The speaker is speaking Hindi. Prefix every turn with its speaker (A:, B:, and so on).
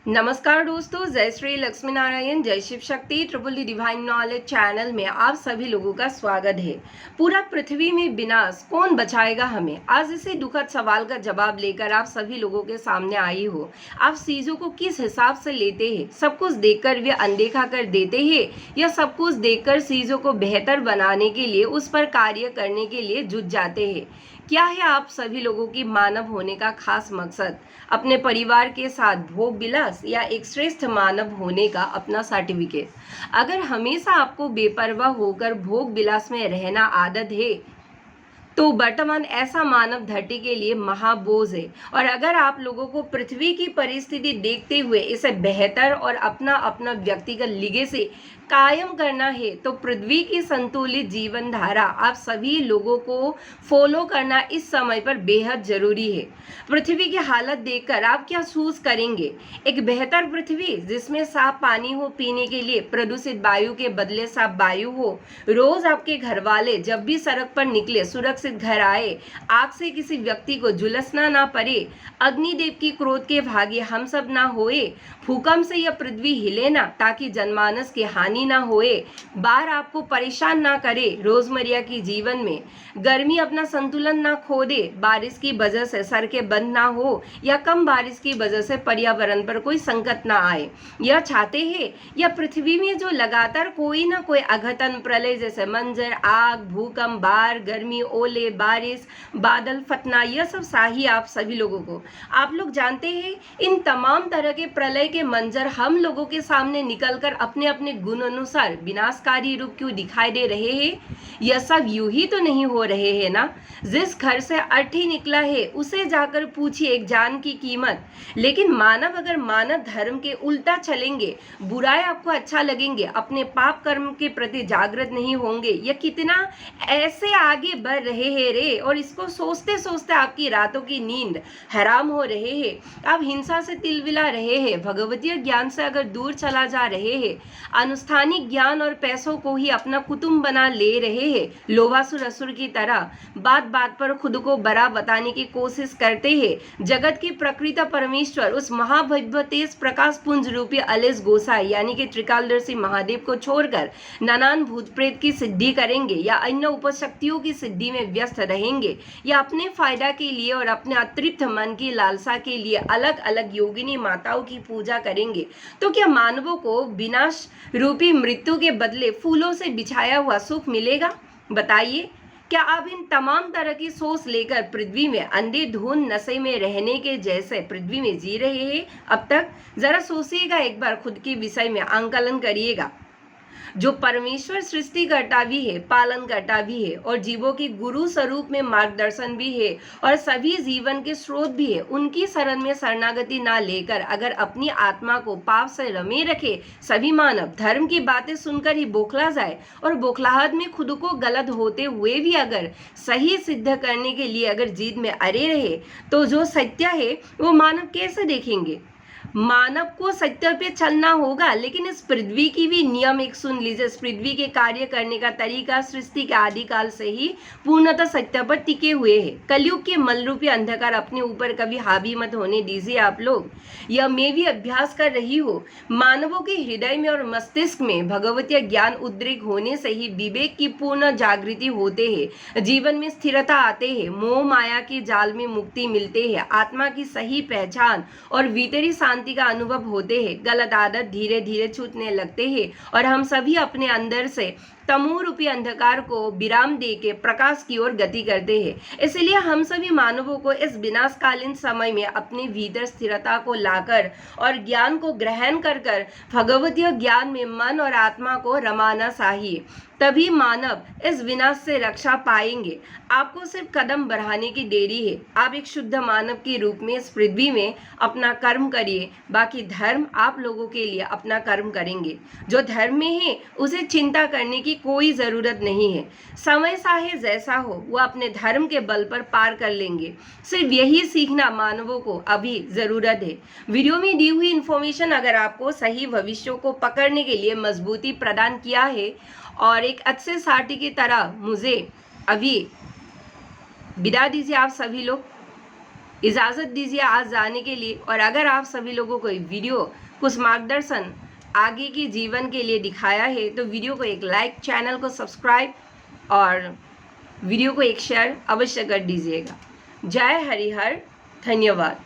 A: नमस्कार दोस्तों, जय श्री लक्ष्मी नारायण, जय Shiv Shakti, triple D divine knowledge channel में आप सभी लोगों का स्वागत है। पूरा पृथ्वी में विनाश कौन बचाएगा हमें, आज इसी दुखद सवाल का जवाब लेकर आप सभी लोगों के सामने आई हो। आप चीजों को किस हिसाब से लेते हैं? सब कुछ देखकर वे अनदेखा कर देते हैं या सब कुछ देखकर चीजों को बेहतर बनाने के लिए उस पर कार्य करने के लिए जुट जाते हैं? क्या है आप सभी लोगों की मानव होने का खास मकसद? अपने परिवार के साथ भोग विलास या एक श्रेष्ठ मानव होने का अपना सर्टिफिकेट? अगर हमेशा आपको बेपरवाह होकर भोग विलास में रहना आदत है तो वर्तमान ऐसा मानव धरती के लिए महाबोझ है। और अगर आप लोगों को पृथ्वी की परिस्थिति देखते हुए इसे बेहतर और अपना अपना व्यक्तिगत लिगेसी कायम करना है तो पृथ्वी की संतुलित जीवन धारा आप सभी लोगों को फॉलो करना इस समय पर बेहद जरूरी है। पृथ्वी की हालत देखकर आप क्या चूज करेंगे? एक बेहतर पृथ्वी जिसमें साफ पानी हो पीने के लिए, प्रदूषित वायु के बदले साफ वायु हो, रोज आपके घर वाले जब भी सड़क पर निकले सुरक्षित घर आए, आग से किसी व्यक्ति को झुलसना ना पड़े, अग्निदेव की क्रोध के भागी हम सब ना होए, भूकंप से यह पृथ्वी हिले ना ताकि जनमानस की हानि ना होए, बाढ़ आपको परेशान ना करे रोजमर्रा की जीवन में, गर्मी अपना संतुलन ना खो दे, बारिश की वजह से सड़कें बंद ना हो या कम बारिश की वजह से पर्यावरण पर कोई संकट ना आए, यह चाहते हैं? या पृथ्वी में जो लगातार कोई ना कोई अघटन प्रलय जैसे मंजर, आग, भूकंप, बाढ़, गर्मी, ओले, बारिश, बादल फटना, यह सब चाहिए आप सभी लोगों को? आप लोग जानते हैं इन तमाम तरह के प्रलय के मंजर हम लोगों के सामने निकलकर अपने अपने गुण अनुसार विनाशकारी रूप क्यों दिखाई दे रहे हैं? यह सब यूं ही तो नहीं हो रहे हैं ना। जिस घर से अर्थी निकला है उसे जाकर पूछिए एक जान की कीमत। लेकिन मानव अगर मानव धर्म के उल्टा चलेंगे, बुराई आपको अच्छा लगेंगे, अपने पाप कर्म के प्रति जागृत नहीं होंगे, यह कितना ऐसे आगे बढ़ रहे हैं रे। और इसको सोचते सोचते आपकी रातों की नींद हराम हो रहे हैं, आप हिंसा से तिलमिला रहे हैं, भगवतीय ज्ञान से अगर दूर चला जा रहे हैं, अनुष्ठानिक ज्ञान और पैसों को ही अपना कुटुंब बना ले रहे हैं, लोभासुर असुर की तरह बात बात पर खुद को बड़ा बताने की कोशिश करते हैं। जगत की प्रकृत परमेश्वर उस महाभव्य तेज प्रकाश पुंज रूपी अलेस गोसाई यानी कि त्रिकालदर्शी महादेव को छोड़कर नानान भूत प्रेत की सिद्धि करेंगे या अन्य उपशक्तियों की सिद्धि में व्यस्त रहेंगे या अपने फायदा के लिए और अपने अतृप्त मन की लालसा के लिए अलग अलग योगिनी माताओं की पूजा करेंगे, तो क्या मानवों को विनाश रूपी मृत्यु के बदले फूलों से बिछाया हुआ सुख मिलेगा? बताइए, क्या आप इन तमाम तरह की सोच लेकर पृथ्वी में अंधेधुंध नशे में रहने के जैसे पृथ्वी में जी रहे हैं अब तक? जरा सोचिएगा, एक बार खुद के विषय में आंकलन करिएगा। जो परमेश्वर सृष्टिकर्ता भी है, पालन करता भी है और जीवों की गुरु स्वरूप में मार्गदर्शन भी है और सभी जीवन के स्रोत भी है, उनकी शरण में शरणागति ना लेकर अगर अपनी आत्मा को पाप से रमे रखे सभी मानव धर्म की बातें सुनकर ही बौखला जाए और बौखलाहट में खुद को गलत होते हुए भी अगर सही सिद्ध करने के लिए अगर जीत में अड़े रहे तो जो सत्य है वो मानव कैसे देखेंगे? मानव को सत्य पे चलना होगा, लेकिन इस पृथ्वी की भी नियम एक सुन लीजिए। इस पृथ्वी के कार्य करने का तरीका सृष्टि के आदिकाल से ही पूर्णतः सत्य पर टिके हुए हैं। कलयुग के मलरूपी अंधकार अपने ऊपर कभी हावी मत होने दीजिए आप लोग। यह मैं भी अभ्यास कर रही हूँ। मानवों के हृदय में और मस्तिष्क में भगवतीय ज्ञान उद्रेक होने से ही विवेक की पूर्ण जागृति होते हैं, जीवन में स्थिरता आते हैं, मोह माया के जाल में मुक्ति मिलते हैं, आत्मा की सही पहचान और भीतरी शांति का अनुभव होते हैं, गलत आदत धीरे धीरे छूटने लगते हैं और हम सभी अपने अंदर से तमो रूपी अंधकार को विराम दे के प्रकाश की ओर गति करते हैं। इसलिए हम सभी मानवों को इस विनाशकालीन समय में अपने भीतर स्थिरता को लाकर और ज्ञान को ग्रहण कर कर भगवतीय ज्ञान में मन और आत्मा को रमाना चाहिए, तभी मानव इस विनाश से रक्षा पाएंगे। आपको सिर्फ कदम बढ़ाने की देरी है। आप एक शुद्ध मानव के रूप में इस पृथ्वी में अपना कर्म करिए, बाकी धर्म आप लोगों के लिए अपना कर्म करेंगे। जो धर्म में है उसे चिंता करने की कोई जरूरत नहीं है। समय चाहे जैसा हो वो अपने धर्म के बल पर पार कर लेंगे। सिर्फ यही सीखना मानवों को अभी जरूरत है। वीडियो में दी हुई इंफॉर्मेशन अगर आपको सही भविष्य को पकड़ने के लिए मजबूती प्रदान किया है और एक अच्छे साथी की तरह मुझे अभी विदा दीजिए आप सभी लोग। इजाज़त दीजिए आज जाने के लिए। और अगर आप सभी लोगों को वीडियो कुछ मार्गदर्शन आगे के जीवन के लिए दिखाया है तो वीडियो को एक लाइक, चैनल को सब्सक्राइब और वीडियो को एक शेयर अवश्य कर दीजिएगा। जय हरिहर, धन्यवाद।